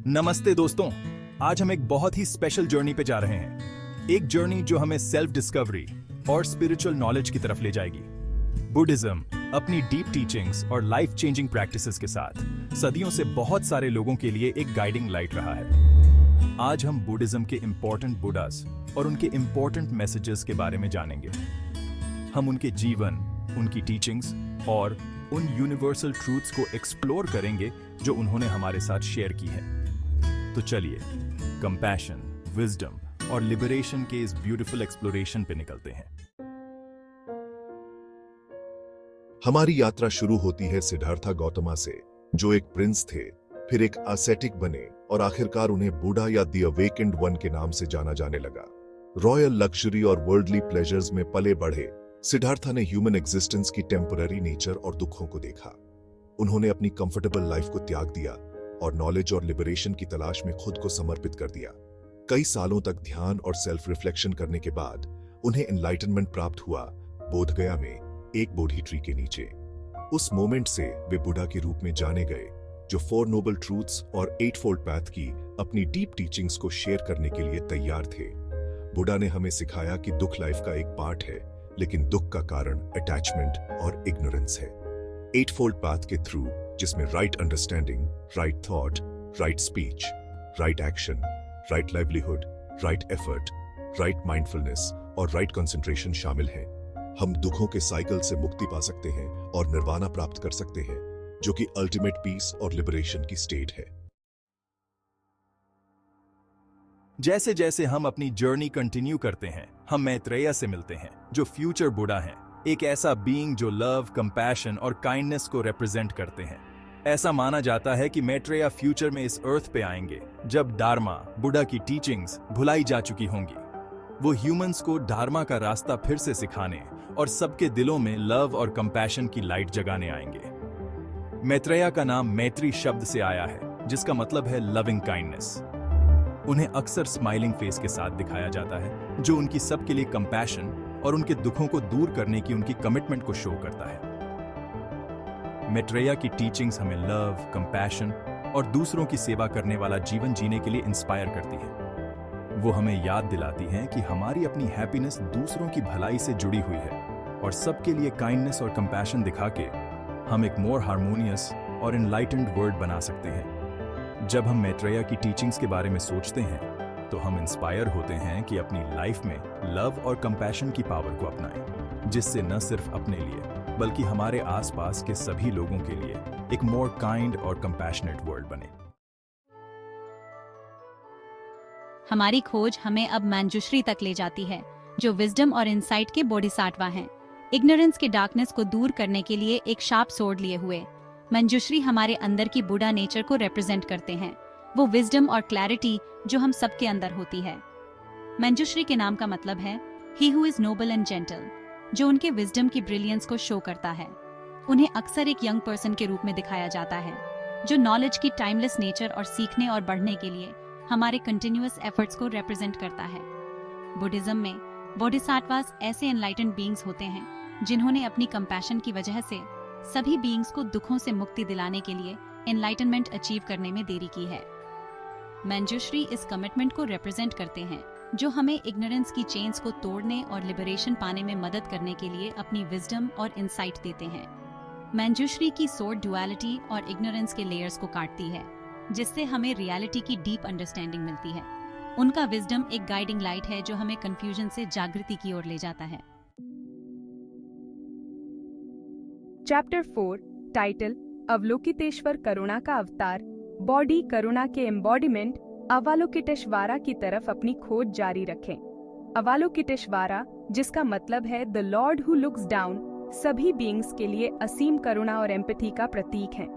नमस्ते दोस्तों, आज हम एक बहुत ही स्पेशल जर्नी पे जा रहे हैं। एक जर्नी जो हमें सेल्फ डिस्कवरी और स्पिरिचुअल नॉलेज की तरफ ले जाएगी। बुद्धिज्म अपनी डीप टीचिंग्स और लाइफ चेंजिंग प्रैक्टिसेस के साथ सदियों से बहुत सारे लोगों के लिए एक गाइडिंग लाइट रहा है। आज हम बुद्धिज्म के इम्पोर्टेंट बुद्धास और उनके इम्पोर्टेंट मैसेजेस के बारे में जानेंगे। हम उनके जीवन, उनकी टीचिंग्स और उन यूनिवर्सल ट्रूथ्स को एक्सप्लोर करेंगे जो उन्होंने हमारे साथ शेयर की है। तो चलिए कंपैशन, विजडम और लिबरेशन के इस ब्यूटीफुल एक्सप्लोरेशन पे निकलते हैं। हमारी यात्रा शुरू होती है सिद्धार्था गौतमा से, जो एक प्रिंस थे, फिर एक एसेटिक बने और आखिरकार उन्हें बुद्धा या द अवेकेंड वन के नाम से जाना जाने लगा। रॉयल लग्जरी और वर्ल्डली प्लेजर्स में पले बढ़े सिद्धार्था ने ह्यूमन एग्जिस्टेंस की टेम्पररी नेचर और दुखों को देखा। उन्होंने अपनी कंफर्टेबल लाइफ को त्याग दिया और नॉलेज और लिबरेशन की तलाश में खुद को समर्पित कर दिया। कई सालों तक ध्यान और सेल्फ रिफ्लेक्शन करने के बाद उन्हें एनलाइटनमेंट प्राप्त हुआ, बोधगया में एक बोधि ट्री के नीचे। उस मोमेंट से वे बुद्धा के रूप में जाने गए, जो 4 नोबल ट्रूथ्स और 8-फोल्ड पैथ की अपनी डीप टीचिंग्स को शेयर करने के लिए तैयार थे। बुद्धा ने हमें सिखाया कि दुख लाइफ का एक पार्ट है, लेकिन दुख का कारण अटैचमेंट और इग्नोरेंस है। 8-फोल्ड पाथ के थ्रू, जिसमें right understanding, right thought, right speech, right action, right livelihood, right effort, right mindfulness और राइट कंसंट्रेशन शामिल हैं, हम दुखों के साइकिल से मुक्ति पा सकते हैं और निर्वाणा प्राप्त कर सकते हैं, जो कि अल्टीमेट पीस और लिबरेशन की स्टेट है। जैसे जैसे हम अपनी जर्नी कंटिन्यू करते हैं, हम मैत्रेय से मिलते हैं, जो फ्यूचर बुद्धा हैं, एक ऐसा बीइंग जो लव, कंपैशन और काइंडनेस को रिप्रेजेंट करते हैं। ऐसा माना जाता है कि मैत्रेय फ्यूचर में इस अर्थ पे आएंगे जब डार्मा, बुद्धा की टीचिंग्स भुलाई जा चुकी होंगी। वो ह्यूमंस को डार्मा का रास्ता फिर से सिखाने और सबके दिलों में लव और कंपैशन की लाइट जगाने आएंगे। मैत्रेय का नाम मैत्री शब्द से आया है, जिसका मतलब है लविंग काइंडनेस। उन्हें अक्सर स्माइलिंग फेस के साथ दिखाया जाता है, जो उनकी सबके लिए कंपैशन और उनके दुखों को दूर करने की उनकी कमिटमेंट को शो करता है। मैत्रेय की टीचिंग्स हमें लव, कंपैशन और दूसरों की सेवा करने वाला जीवन जीने के लिए इंस्पायर करती हैं। वो हमें याद दिलाती हैं कि हमारी अपनी हैप्पीनेस दूसरों की भलाई से जुड़ी हुई है और सबके लिए काइंडनेस और कंपैशन दिखा के हम एक मोर हार्मोनियस और एनलाइटेंड वर्ल्ड बना सकते हैं। जब हम मैत्रेय की टीचिंग्स के बारे में सोचते हैं, तो हम इंस्पायर होते हैं कि अपनी लाइफ में लव और कंपैशन की पावर को अपनाएं, जिससे न सिर्फ अपने लिए बल्कि हमारे आसपास के सभी लोगों के लिए एक मोर काइंड और कंपैशनेट वर्ल्ड बने। हमारी खोज हमें अब मंजूश्री तक ले जाती है, जो विजडम और इंसाइट के बोधिसत्वा हैं। इग्नोरेंस के डार्कनेस को दूर करने के लिए एक शार्प सोर्ड लिए हुए मंजूश्री हमारे अंदर की बुद्धा नेचर को रिप्रेजेंट करते हैं, वो विजडम और क्लैरिटी जो हम सबके अंदर होती है। मंजूश्री के नाम का मतलब है he who is noble and gentle, जो उनके विजडम की ब्रिलियंस को शो करता है। उन्हें अक्सर एक यंग पर्सन के रूप में दिखाया जाता है, जो नॉलेज की टाइमलेस नेचर और सीखने और बढ़ने के लिए हमारे कंटिन्यूअस एफर्ट्स को रिप्रेजेंट करता है। बुद्धिज्म में बोधिसत्वास ऐसे एनलाइटेंड बीइंग्स होते हैं जिन्होंने अपनी कंपैशन की वजह से सभी बीइंग्स को दुखों से मुक्ति दिलाने के लिए एनलाइटनमेंट अचीव करने में देरी की है। मंजूश्री इस कमिटमेंट को रिप्रेजेंट करते हैं, जो हमें इग्नोरेंस की चेन्स को तोड़ने और लिबरेशन पाने में मदद करने के लिए अपनी विजडम और इंसाइट देते हैं। मंजूश्री की सोर्ड डुअलिटी और इग्नोरेंस के लेयर्स को काटती है, जिससे हमें रियलिटी की डीप अंडरस्टैंडिंग मिलती है। उनका विजडम एक गाइडिंग लाइट है जो हमें कंफ्यूजन से जागृति की ओर ले जाता है। चैप्टर 4, टाइटल अवलोकितेश्वर करुणा का अवतार। बॉडी करुणा के एम्बॉडीमेंट अवलोकितेश्वरा की तरफ अपनी खोज जारी रखें। अवलोकितेश्वरा, जिसका मतलब है the Lord who looks down, सभी बीइंग्स के लिए असीम करुणा और एम्पैथी का प्रतीक है।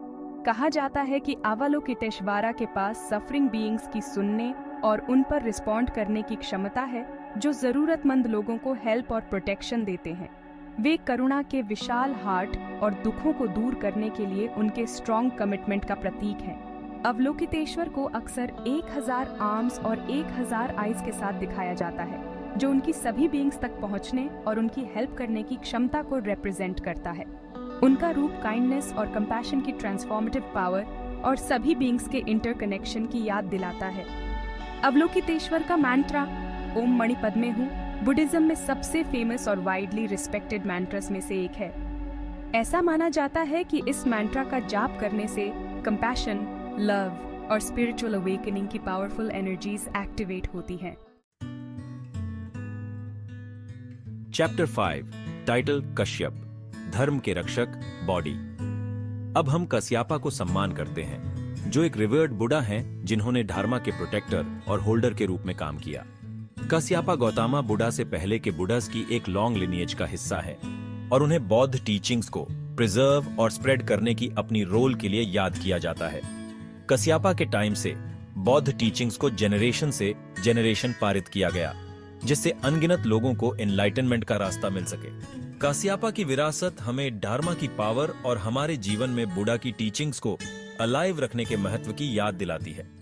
कहा जाता है कि अवलोकितेश्वरा के पास सफरिंग बीइंग्स की सुनने और उन पर रिस्पॉन्ड करने की क्षमता है, जो जरूरतमंद लोगों को हेल्प और प्रोटेक्शन देते हैं। वे करुणा के विशाल हार्ट और दुखों को दूर करने के लिए उनके स्ट्रॉन्ग कमिटमेंट का प्रतीक है। अवलोकितेश्वर को अक्सर 1000 आर्म्स और 1000 आइज के साथ दिखाया जाता है, जो उनकी सभी बीइंग्स तक पहुंचने और उनकी हेल्प करने की क्षमता को रिप्रेजेंट करता है। उनका रूप काइंडनेस और कंपैशन की ट्रांसफॉर्मेटिव पावर और सभी बीइंग्स के इंटरकनेक्शन की याद दिलाता है। अवलोकितेश्वर का मैंट्रा ओम मणि पद्मे हूँ बुद्धिज्म में सबसे फेमस और वाइडली रिस्पेक्टेड मैंट्रस में से एक है। ऐसा माना जाता है कि इस मैंट्रा का जाप करने से कंपैशन, लव और स्पिरिचुअल अवेकनिंग की पावरफुल एनर्जीज एक्टिवेट होती हैं। चैप्टर 5 टाइटल कश्यप, धर्म के रक्षक, बॉडी। अब हम कश्यपा को सम्मान करते हैं, जो एक रिवर्ड बुढ़ा हैं जिन्होंने धर्मा के प्रोटेक्टर और होल्डर के रूप में काम किया। कश्यपा गौतमा बुढ़ा से पहले के बुढ़ास की एक लॉन्ग लिनिएज का हिस्सा है और उन्हें बौद्ध टीचिंग्स को प्रिजर्व और स्प्रेड करने की अपनी रोल के लिए याद किया जाता है। कश्यपा के टाइम से बौद्ध टीचिंग्स को जेनरेशन से जेनरेशन पारित किया गया, जिससे अनगिनत लोगों को एनलाइटनमेंट का रास्ता मिल सके। कश्यपा की विरासत हमें धर्मा की पावर और हमारे जीवन में बुद्धा की टीचिंग्स को अलाइव रखने के महत्व की याद दिलाती है।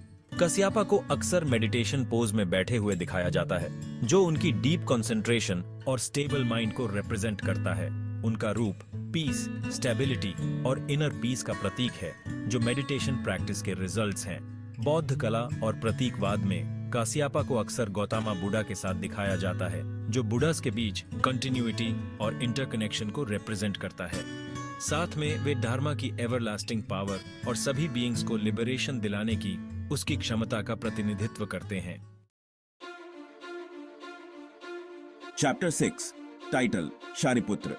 कश्यपा को अक्सर मेडिटेशन पोज में बैठे हुए दिखाया जाता है, जो उनकी डीप कंसंट्रेशन और स्टेबल माइंड को रिप्रेजेंट करता है। उनका रूप पीस, स्टेबिलिटी और इनर पीस का प्रतीक है, जो मेडिटेशन प्रैक्टिस के रिजल्ट्स हैं। बौद्ध कला और प्रतीकवाद में कश्यपा को अक्सर गौतमा बुद्धा के साथ दिखाया जाता है, जो बुद्धास के बीच कंटिन्यूटी और इंटरकनेक्शन को रिप्रेजेंट करता है। साथ में वे धर्मा की एवरलास्टिंग पावर और सभी बीइंग्स को लिबरेशन दिलाने की उसकी क्षमता का प्रतिनिधित्व करते हैं। Chapter 6 title Shariputra.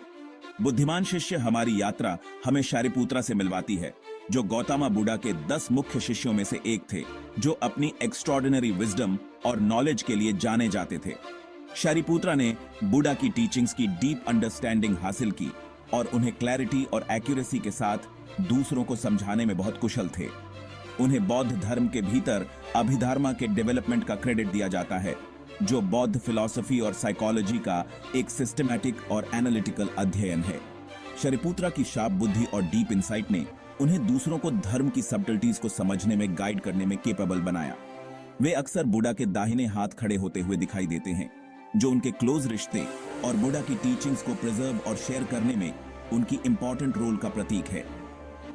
बुद्धिमान शिष्य हमारी यात्रा हमें शारिपुत्रा से मिलवाती है, जो गौतमा बुद्धा के 10 मुख्य शिष्यों में से एक थे, जो अपनी एक्स्ट्रॉर्डिनरी विजडम और नॉलेज के लिए जाने जाते थे। शारिपुत्रा ने बुद्धा की टीचिंग्स की डीप अंडरस्टैंडिंग हासिल की और उन्हें क्लैरिटी और एक्यूरेसी के साथ दूसरों को समझाने में बहुत कुशल थे। उन्हें बौद्ध धर्म के भीतर अभिधर्मा के डेवलपमेंट का क्रेडिट दिया जाता है, जो बौद्ध फिलॉसफी और साइकोलॉजी का एक सिस्टमैटिक और एनालिटिकल अध्ययन है। शारिपुत्रा की शार्प बुद्धि और डीप इंसाइट ने उन्हें दूसरों को धर्म की सबटलिटीज को समझने में गाइड करने में केपेबल बनाया। वे अक्सर बुद्धा के दाहिने हाथ खड़े होते हुए दिखाई देते हैं, जो उनके क्लोज रिश्ते और बुद्धा की टीचिंग्स को प्रिजर्व और शेयर करने में उनकी इंपॉर्टेंट रोल का प्रतीक है।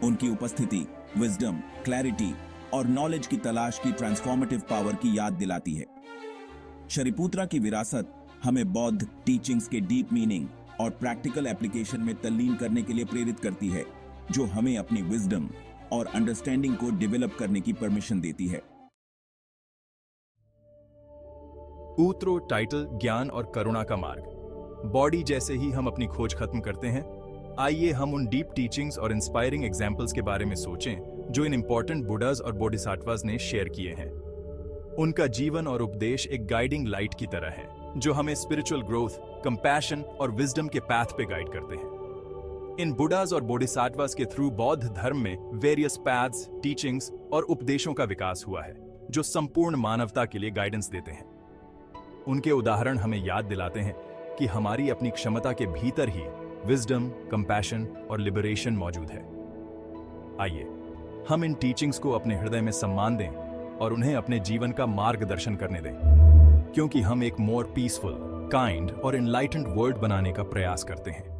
उनकी उपस्थिति विजडम, क्लैरिटी और नॉलेज की तलाश की ट्रांसफॉर्मेटिव पावर की याद दिलाती है। शारिपुत्रा की विरासत हमें बौद्ध टीचिंग्स के डीप मीनिंग और प्रैक्टिकल एप्लीकेशन में तल्लीन करने के लिए प्रेरित करती है, जो हमें अपनी विजडम और अंडरस्टैंडिंग को डेवलप करने की परमिशन देती है। ऊत्रो टाइटल ज्ञान और करुणा का मार्ग। बॉडी जैसे ही हम अपनी खोज खत्म करते हैं, आइए हम उन डीप टीचिंग्स और इंस्पायरिंग एग्जाम्पल्स के बारे में सोचें जो इन इंपॉर्टेंट बुद्धास और बोधिसत्वास ने शेयर किए हैं। उनका जीवन और उपदेश एक गाइडिंग लाइट की तरह है, जो हमें स्पिरिचुअल ग्रोथ, कंपैशन और विजडम के पाथ पे गाइड करते हैं। इन बुद्धास और बोधिसत्वास के थ्रू बौद्ध धर्म में वेरियस पैथ्स, टीचिंग्स और उपदेशों का विकास हुआ है, जो संपूर्ण मानवता के लिए गाइडेंस देते हैं। उनके उदाहरण हमें याद दिलाते हैं कि हमारी अपनी क्षमता के भीतर ही विजडम, कंपैशन और लिबरेशन मौजूद है। आइए हम इन टीचिंग्स को अपने हृदय में सम्मान दें और उन्हें अपने जीवन का मार्गदर्शन करने दें, क्योंकि हम एक मोर पीसफुल, काइंड और एनलाइटेंड वर्ल्ड बनाने का प्रयास करते हैं।